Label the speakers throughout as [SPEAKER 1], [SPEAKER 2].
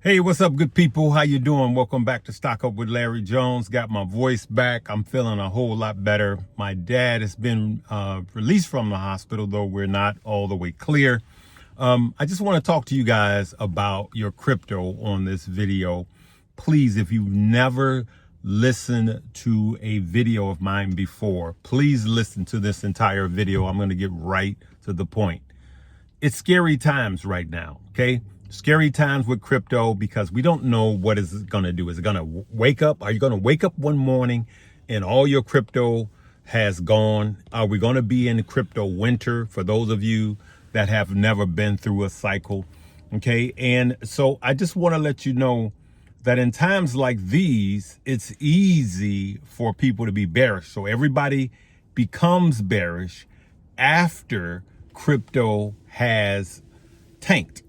[SPEAKER 1] Hey, what's up, good people? How you doing? Welcome back to Stock Up with Larry Jones. Got my voice back. I'm feeling a whole lot better. My dad has been released from the hospital, though we're not all the way clear. I just want to talk to you guys about your crypto on this video. Please, if you've never listened to a video of mine before, please listen to this entire video. I'm going to get right to the point. It's scary times right now, okay? Scary times with crypto because we don't know what is it going to do. Is it going to wake up? Are you going to wake up one morning and all your crypto has gone? Are we going to be in crypto winter for those of you that have never been through a cycle? Okay. And so I just want to let you know that in times like these, it's easy for people to be bearish. So everybody becomes bearish after crypto has tanked.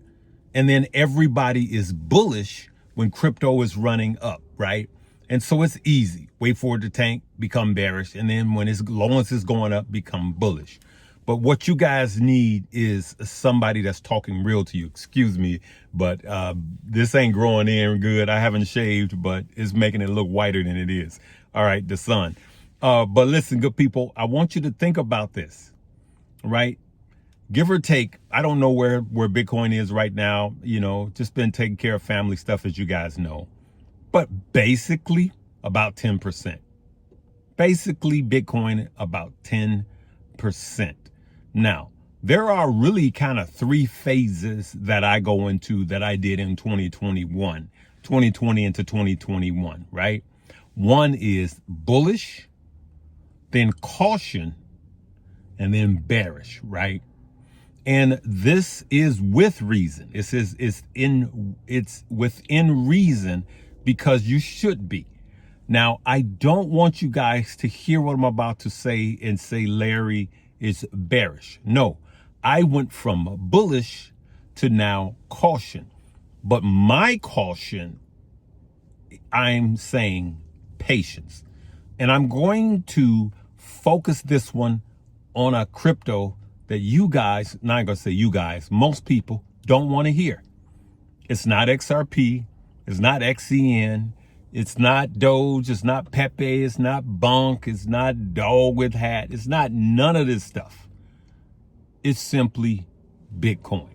[SPEAKER 1] And then everybody is bullish when crypto is running up, right? And so it's easy. Wait for it to tank, become bearish. And then when as long as it's going up, become bullish. But what you guys need is somebody that's talking real to you. Excuse me, but this ain't growing in good. I haven't shaved, but it's making it look whiter than it is. All right, the sun. But listen, good people, I want you to think about this, right? Give or take, I don't know where Bitcoin is right now. You know, just been taking care of family stuff, as you guys know. But basically, about 10%. Basically, Bitcoin about 10%. Now, there are really kind of three phases that I go into that I did in 2020 into 2021, right? One is bullish, then caution, and then bearish, right? And this is with reason. It says it's within reason because you should be. Now, I don't want you guys to hear what I'm about to say and say Larry is bearish. No, I went from bullish to now caution. But my caution, I'm saying patience. And I'm going to focus this one on a crypto that you guys, not gonna say you guys, most people don't want to hear. It's not XRP, it's not XCN, it's not Doge, it's not Pepe, it's not Bunk, it's not Dog with Hat, it's not none of this stuff. It's simply Bitcoin.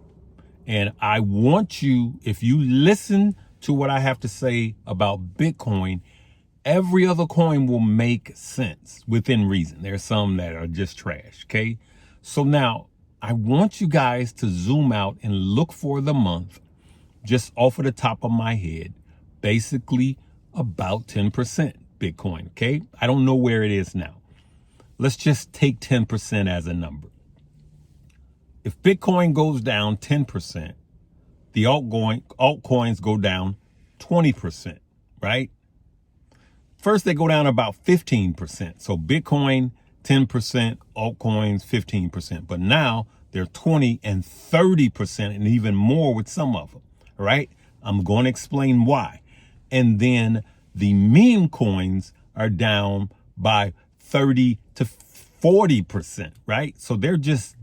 [SPEAKER 1] And I want you, if you listen to what I have to say about Bitcoin, every other coin will make sense within reason. There's some that are just trash, okay? So now I want you guys to zoom out and look for the month just off of the top of my head, basically about 10% Bitcoin, okay? I don't know where it is now. Let's just take 10% as a number. If Bitcoin goes down 10%, the altcoins go down 20%, right? First, they go down about 15%. So Bitcoin, 10%, altcoins, 15%. But now they're 20 and 30% and even more with some of them, right? I'm going to explain why. And then the meme coins are down by 30 to 40%, right? So they're just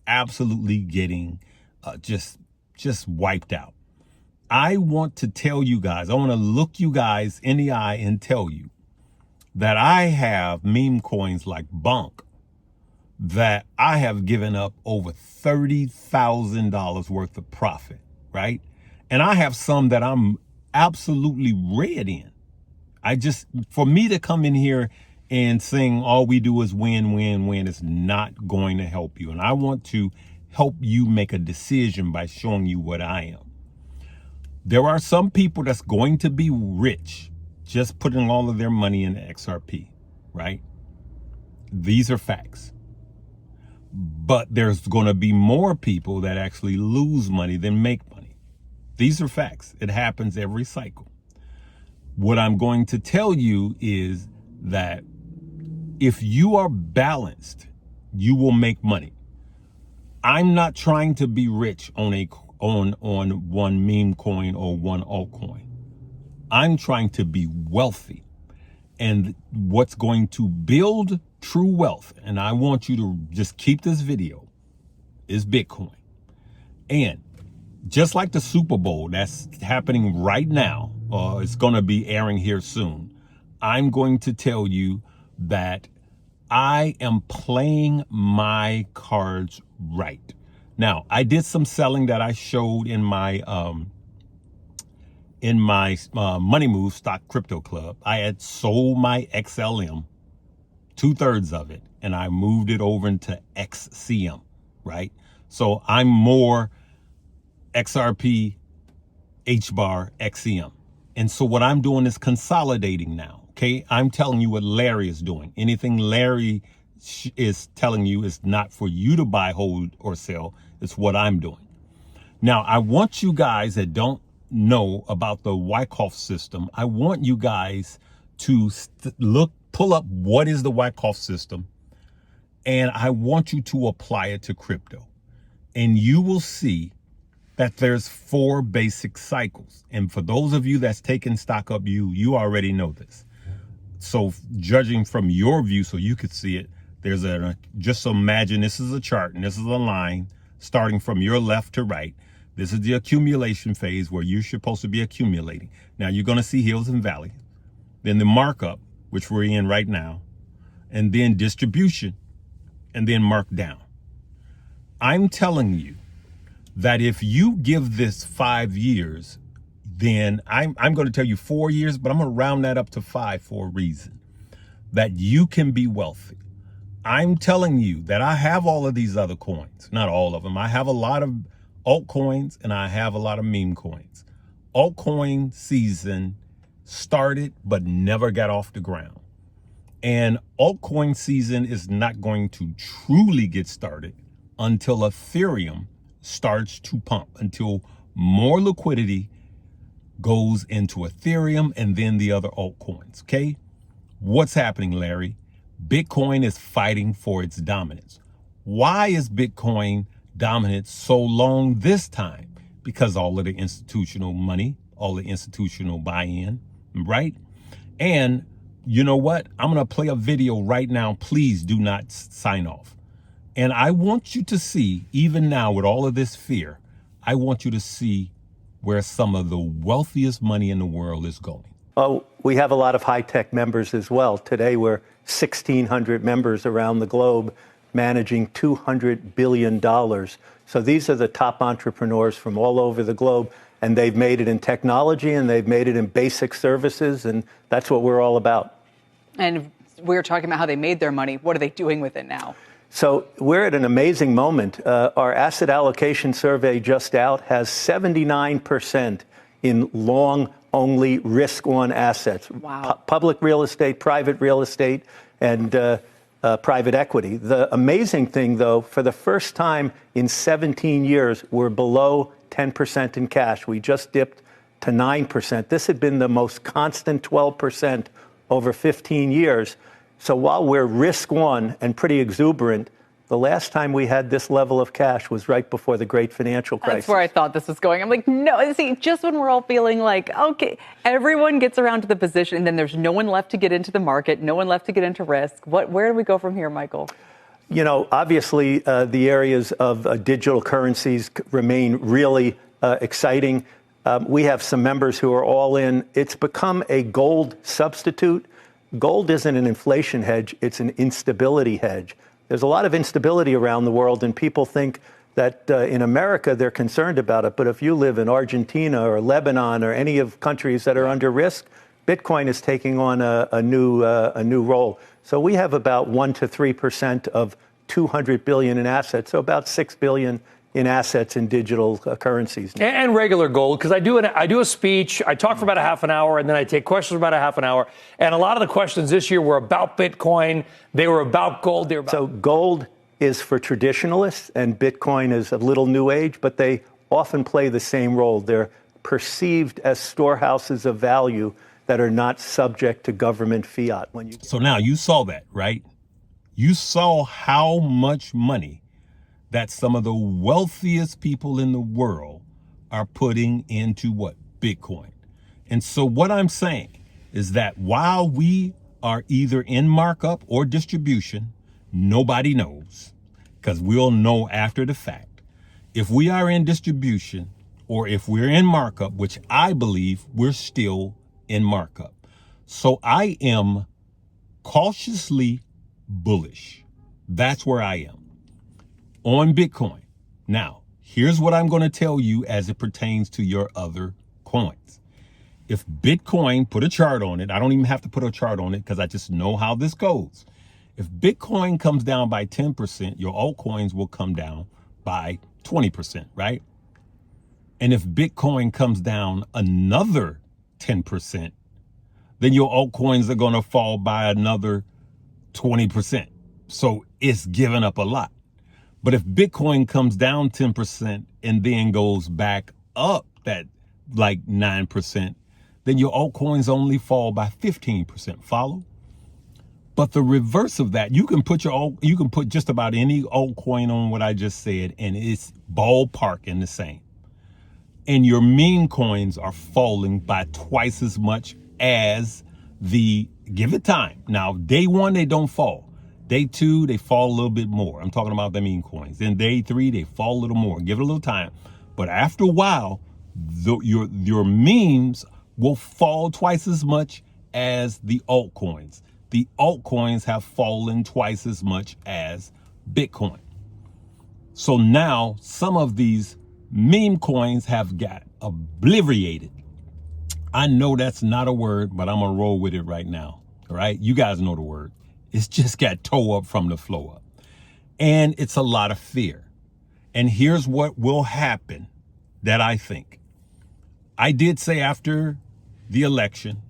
[SPEAKER 1] absolutely getting just wiped out. I want to tell you guys, I want to look you guys in the eye and tell you that I have meme coins like Bunk that I have given up over $30,000 worth of profit, right? And I have some that I'm absolutely red in. For me to come in here and sing all we do is win, win, win is not going to help you. And I want to help you make a decision by showing you what I am. There are some people that's going to be rich just putting all of their money in XRP, right? These are facts. But there's going to be more people that actually lose money than make money. These are facts. It happens every cycle. What I'm going to tell you is that if you are balanced, you will make money. I'm not trying to be rich on one meme coin or one altcoin. I'm trying to be wealthy. And what's going to build true wealth, and I want you to just keep this video, is Bitcoin. And just like the Super Bowl that's happening right now, it's going to be airing here soon. I'm going to tell you that I am playing my cards right. Now, I did some selling that I showed in my Money Move Stock Crypto Club. I had sold my XLM, 2/3 of it, and I moved it over into XCM, right? So I'm more XRP, HBAR, XCM. And so what I'm doing is consolidating now, okay? I'm telling you what Larry is doing. Anything Larry is telling you is not for you to buy, hold, or sell. It's what I'm doing. Now, I want you guys that don't know about the Wyckoff system, I want you guys to pull up what is the Wyckoff system, and I want you to apply it to crypto. And you will see that there's 4 basic cycles. And for those of you that's taken stock up, you already know this. So judging from your view, so you could see it, there's just imagine this is a chart and this is a line starting from your left to right. This is the accumulation phase where you're supposed to be accumulating. Now you're going to see hills and valleys, then the markup, which we're in right now, and then distribution, and then markdown. I'm telling you that if you give this 5 years, then I'm going to tell you 4 years, but I'm going to round that up to 5 for a reason, that you can be wealthy. I'm telling you that I have all of these other coins, not all of them. I have a lot of altcoins and I have a lot of meme coins. Altcoin season started but never got off the ground. And altcoin season is not going to truly get started until Ethereum starts to pump, until more liquidity goes into Ethereum and then the other altcoins, okay? What's happening, Larry? Bitcoin is fighting for its dominance. Why is Bitcoin dominant so long this time? Because all of the institutional money, all the institutional buy-in, right? And you know what? I'm going to play a video right now. Please do not sign off. And I want you to see, even now with all of this fear, I want you to see where some of the wealthiest money in the world is going.
[SPEAKER 2] Oh, we have a lot of high-tech members as well. Today, we're 1,600 members around the globe managing $200 billion. So these are the top entrepreneurs from all over the globe, and they've made it in technology and they've made it in basic services, and that's what we're all about.
[SPEAKER 3] And we were talking about how they made their money. What are they doing with it now?
[SPEAKER 2] So we're at an amazing moment. Our asset allocation survey just out has 79% in long-only risk-on assets.
[SPEAKER 3] Wow.
[SPEAKER 2] Public real estate, private real estate, and private equity. The amazing thing, though, for the first time in 17 years, we're below 10% in cash. We just dipped to 9%. This had been the most constant 12% over 15 years. So while we're risk on and pretty exuberant, the last time we had this level of cash was right before the great financial crisis.
[SPEAKER 3] That's where I thought this was going. I'm like, no, see, just when we're all feeling like, okay, everyone gets around to the position, and then there's no one left to get into the market, no one left to get into risk. Where do we go from here, Michael?
[SPEAKER 2] You know, obviously, the areas of digital currencies remain really exciting. We have some members who are all in. It's become a gold substitute. Gold isn't an inflation hedge, it's an instability hedge. There's a lot of instability around the world, and people think that in America they're concerned about it. But if you live in Argentina or Lebanon or any of countries that are under risk, Bitcoin is taking on a new role. So we have about 1 to 3% of 200 billion in assets, so about 6 billion in assets in digital currencies.
[SPEAKER 4] And regular gold, because I do a speech, I talk for about a half an hour, and then I take questions for about a half an hour. And a lot of the questions this year were about Bitcoin. They were about gold. They were about
[SPEAKER 2] So gold is for traditionalists, and Bitcoin is a little new age, but they often play the same role. They're perceived as storehouses of value that are not subject to government fiat.
[SPEAKER 1] So now you saw that, right? You saw how much money that some of the wealthiest people in the world are putting into what? Bitcoin. And so what I'm saying is that while we are either in markup or distribution, nobody knows, because we'll know after the fact. If we are in distribution, or if we're in markup, which I believe we're still in markup. So I am cautiously bullish. That's where I am on Bitcoin. Now, here's what I'm going to tell you as it pertains to your other coins. If Bitcoin, put a chart on it, I don't even have to put a chart on it because I just know how this goes. If Bitcoin comes down by 10%, your altcoins will come down by 20%, right? And if Bitcoin comes down another 10%, then your altcoins are going to fall by another 20%. So it's giving up a lot. But if Bitcoin comes down 10% and then goes back up that like 9%, then your altcoins only fall by 15%. Follow? But the reverse of that, you can put just about any altcoin on what I just said, and it's ballpark in the same. And your meme coins are falling by twice as much as give it time. Now, day one, they don't fall. Day two, they fall a little bit more. I'm talking about the meme coins. Then day three, they fall a little more. Give it a little time. But after a while, your memes will fall twice as much as the altcoins. The altcoins have fallen twice as much as Bitcoin. So now some of these meme coins have got obliterated. I know that's not a word, but I'm going to roll with it right now. All right. You guys know the word. It's just got toe up from the flow up. And it's a lot of fear. And here's what will happen that I think. I did say after the election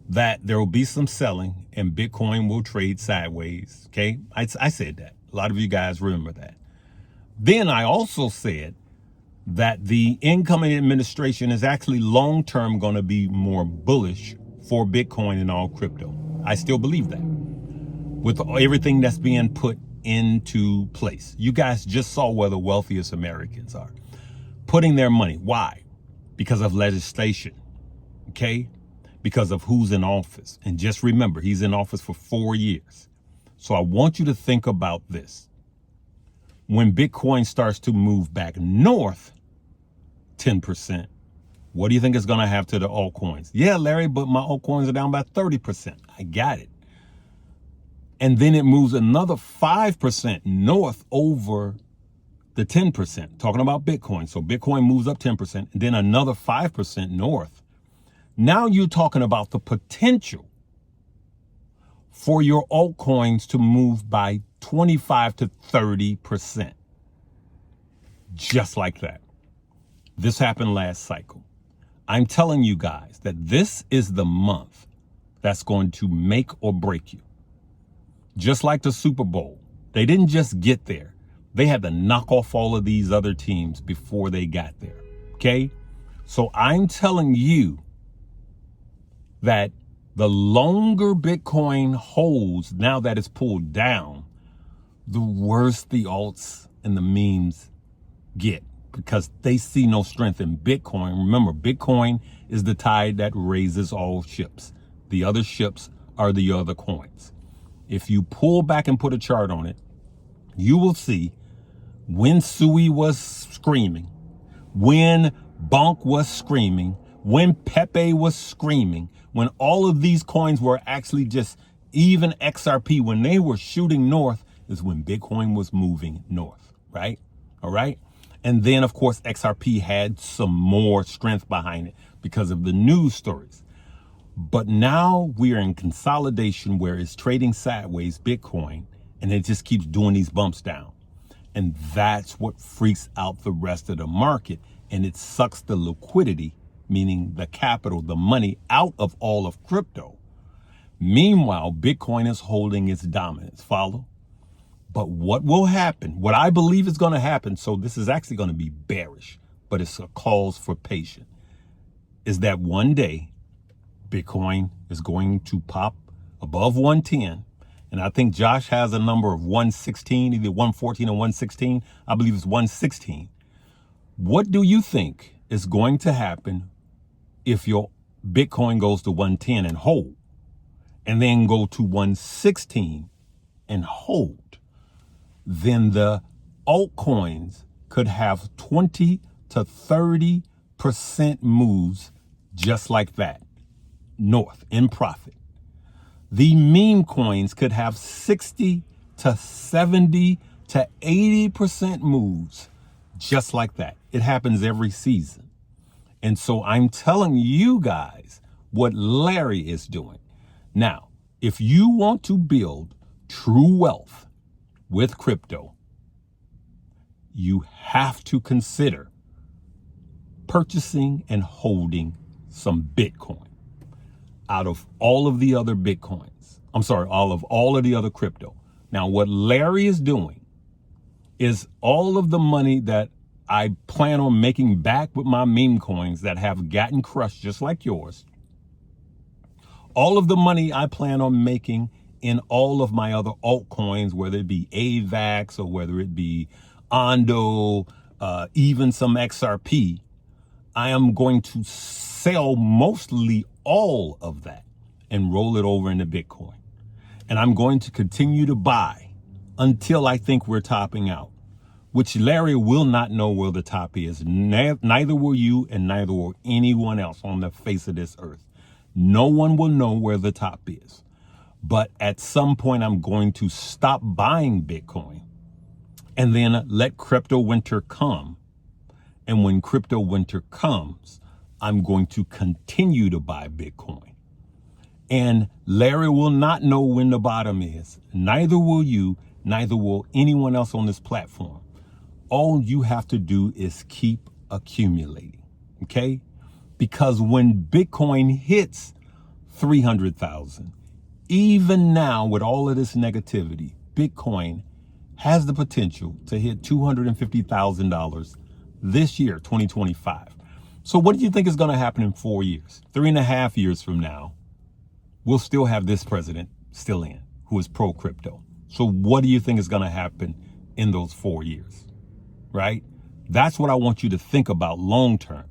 [SPEAKER 1] that there will be some selling and Bitcoin will trade sideways. Okay. I said that. A lot of you guys remember that. Then I also said that the incoming administration is actually long-term going to be more bullish for Bitcoin and all crypto. I still believe that with everything that's being put into place. You guys just saw where the wealthiest Americans are putting their money. Why? Because of legislation. Okay. Because of who's in office. And just remember, he's in office for 4 years. So I want you to think about this. When Bitcoin starts to move back north 10%, what do you think it's going to have to the altcoins? Yeah, Larry, but my altcoins are down by 30%. I got it. And then it moves another 5% north over the 10%, talking about Bitcoin. So Bitcoin moves up 10%, and then another 5% north. Now you're talking about the potential for your altcoins to move by 25 to 30%. Just like that. This happened last cycle. I'm telling you guys that this is the month that's going to make or break you. Just like the Super Bowl. They didn't just get there. They had to knock off all of these other teams before they got there. Okay? So I'm telling you that the longer Bitcoin holds, now that it's pulled down, the worse the alts and the memes get because they see no strength in Bitcoin. Remember, Bitcoin is the tide that raises all ships. The other ships are the other coins. If you pull back and put a chart on it, you will see when Sui was screaming, when Bonk was screaming, when Pepe was screaming, when all of these coins were actually just even XRP, when they were shooting north is when Bitcoin was moving north, right? All right. And then, of course, XRP had some more strength behind it because of the news stories. But now we are in consolidation where it's trading sideways, Bitcoin, and it just keeps doing these bumps down. And that's what freaks out the rest of the market. And it sucks the liquidity, meaning the capital, the money out of all of crypto. Meanwhile, Bitcoin is holding its dominance. Follow? But what will happen, what I believe is going to happen, so this is actually going to be bearish, but it's a cause for patience, is that one day Bitcoin is going to pop above 110. And I think Josh has a number of 116, either 114 or 116. I believe it's 116. What do you think is going to happen if your Bitcoin goes to 110 and hold, and then go to 116 and hold? Then the altcoins could have 20 to 30% moves just like that, north in profit. The meme coins could have 60 to 70 to 80% moves just like that. It happens every season. And so I'm telling you guys what Larry is doing. Now, if you want to build true wealth with crypto, you have to consider purchasing and holding some Bitcoin out of all of the other Bitcoins. All of the other crypto. Now, what Larry is doing is all of the money that I plan on making back with my meme coins that have gotten crushed just like yours. All of the money I plan on making in all of my other altcoins, whether it be AVAX or whether it be ONDO, even some XRP, I am going to sell mostly all of that and roll it over into Bitcoin. And I'm going to continue to buy until I think we're topping out, which Larry will not know where the top is. Neither will you, and neither will anyone else on the face of this earth. No one will know where the top is. But at some point, I'm going to stop buying Bitcoin and then let crypto winter come. And when crypto winter comes, I'm going to continue to buy Bitcoin. And Larry will not know when the bottom is. Neither will you, neither will anyone else on this platform. All you have to do is keep accumulating, okay? Because when Bitcoin hits 300,000, even now with all of this negativity, Bitcoin has the potential to hit $250,000 this year, 2025. So what do you think is going to happen in 4 years? 3.5 years from now, we'll still have this president still in, who is pro-crypto. So what do you think is going to happen in those 4 years, right? That's what I want you to think about long term.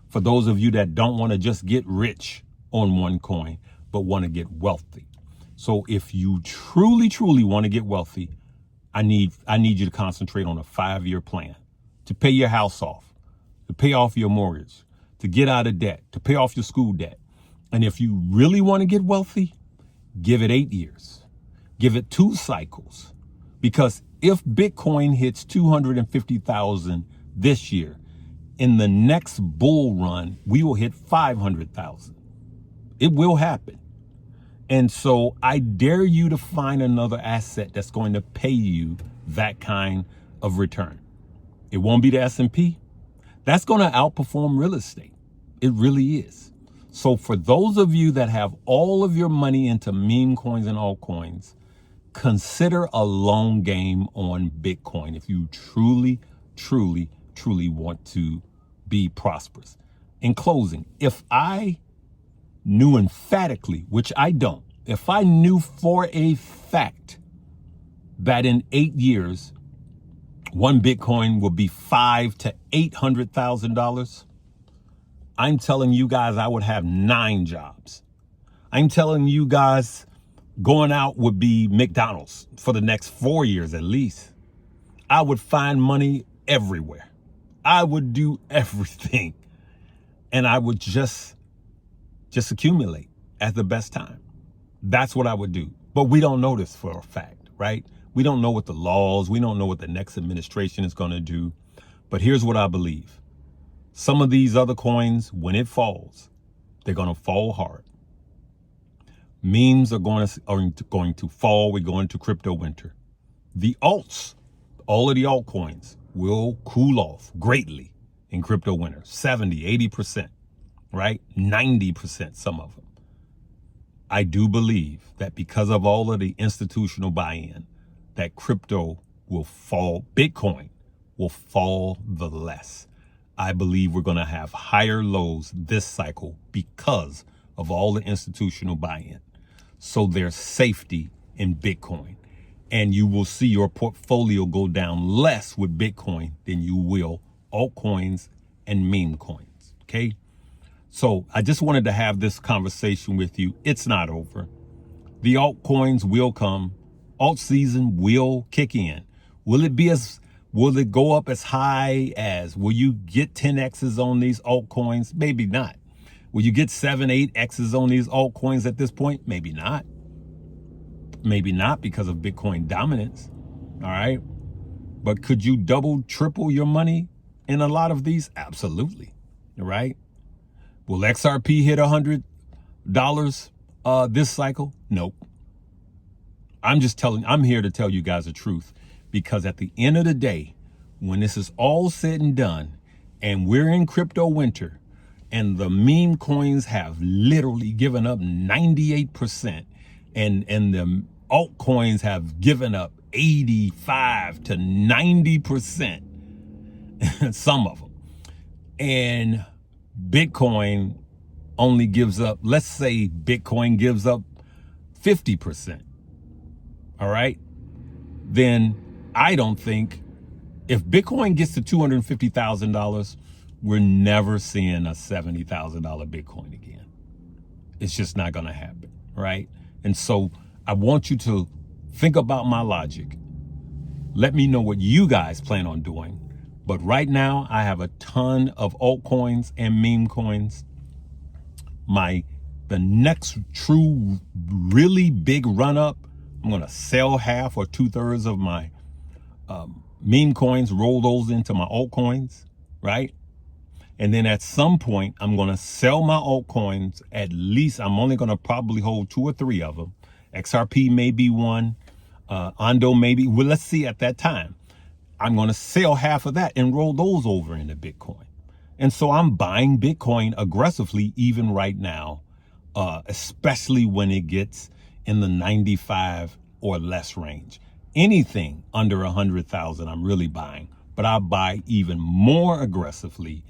[SPEAKER 1] For those of you that don't want to just get rich on one coin, but want to get wealthy. So if you truly, truly want to get wealthy, I need you to concentrate on a 5-year plan to pay your house off, to pay off your mortgage, to get out of debt, to pay off your school debt. And if you really want to get wealthy, give it 8 years, give it 2 cycles. Because if Bitcoin hits 250,000 this year, in the next bull run, we will hit 500,000. It will happen. And so I dare you to find another asset that's going to pay you that kind of return. It won't be the S&P. That's going to outperform real estate. It really is. So for those of you that have all of your money into meme coins and altcoins, consider a long game on Bitcoin if you truly, truly, truly want to be prosperous. In closing, if I knew emphatically, which I don't, if I knew for a fact that in 8 years, one Bitcoin will be $500,000 to $800,000, I'm telling you guys I would have 9 jobs. I'm telling you guys going out would be McDonald's for the next 4 years at least. I would find money everywhere. I would do everything. And I would just accumulate at the best time. That's what I would do. But we don't know this for a fact, right? We don't know what the laws, we don't know what the next administration is going to do. But here's what I believe. Some of these other coins, when it falls, they're going to fall hard. Memes are going to fall. We're going to crypto winter. The alts, all of the altcoins will cool off greatly in crypto winter. 70, 80%, right? 90%, some of them. I do believe that because of all of the institutional buy-in, that crypto will fall, Bitcoin will fall the less. I believe we're going to have higher lows this cycle because of all the institutional buy-in. So there's safety in Bitcoin. And you will see your portfolio go down less with Bitcoin than you will altcoins and meme coins, okay? So I just wanted to have this conversation with you. It's not over. The altcoins will come. Alt season will kick in. Will it be as Will it go up as high as, will you get 10Xs on these altcoins? Maybe not. Will you get 7, 8Xs on these altcoins at this point? Maybe not. Maybe not because of Bitcoin dominance. All right. But could you double, triple your money in a lot of these? Absolutely. All right. Will XRP hit $100 this cycle? Nope. I'm here to tell you guys the truth, because at the end of the day, when this is all said and done and we're in crypto winter and the meme coins have literally given up 98% and the altcoins have given up 85 to 90%, some of them, and Bitcoin only gives up, let's say Bitcoin gives up 50%. All right. Then I don't think, if Bitcoin gets to $250,000, we're never seeing a $70,000 Bitcoin again. It's just not going to happen. Right. And so I want you to think about my logic. Let me know what you guys plan on doing. But right now I have a ton of altcoins and meme coins. The next true, really big run up, I'm going to sell half or 2/3 of my meme coins, roll those into my altcoins, right? And then at some point, I'm going to sell my altcoins. At least I'm only going to probably hold 2 or 3 of them. XRP may be one. ONDO maybe. Well, let's see at that time. I'm going to sell half of that and roll those over into Bitcoin. And so I'm buying Bitcoin aggressively even right now, especially when it gets in the 95 or less range. Anything under 100,000, I'm really buying, but I'll buy even more aggressively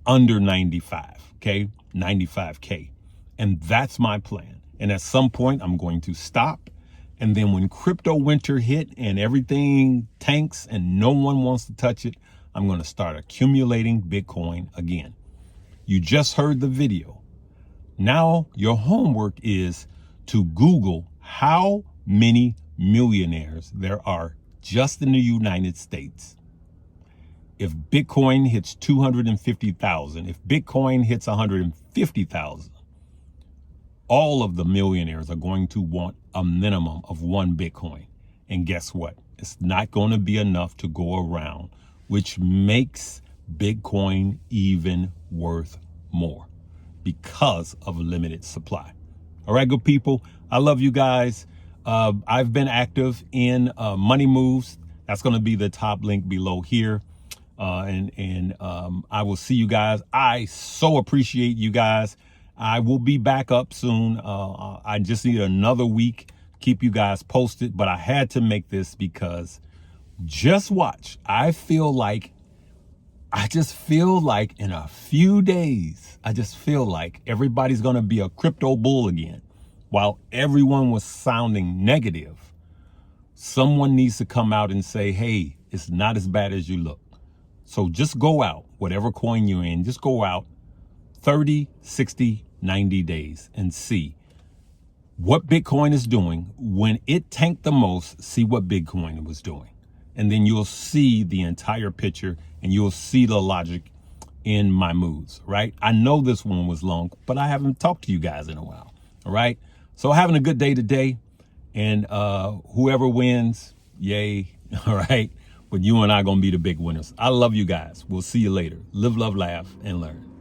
[SPEAKER 1] under 95, okay? 95K. And that's my plan. And at some point I'm going to stop. And then when crypto winter hit and everything tanks and no one wants to touch it, I'm going to start accumulating Bitcoin again. You just heard the video. Now your homework is to Google how many millionaires there are just in the United States. If Bitcoin hits 250,000, if Bitcoin hits 150,000, all of the millionaires are going to want a minimum of 1 Bitcoin. And guess what? It's not going to be enough to go around, which makes Bitcoin even worth more because of limited supply. All right, good people. I love you guys. I've been active in Money Moves. That's going to be the top link below here. And I will see you guys. I so appreciate you guys. I will be back up soon. I just need another week. Keep you guys posted. But I had to make this because just watch. I just feel like in a few days, I just feel like everybody's going to be a crypto bull again. While everyone was sounding negative, someone needs to come out and say, hey, it's not as bad as you look. So just go out, whatever coin you're in, just go out 30, 60, 90 days and see what Bitcoin is doing. When it tanked the most, see what Bitcoin was doing. And then you'll see the entire picture and you'll see the logic in my moves, right? I know this one was long, but I haven't talked to you guys in a while, all right? So having a good day today, and whoever wins, yay, all right? But you and I are going to be the big winners. I love you guys. We'll see you later. Live, love, laugh, and learn.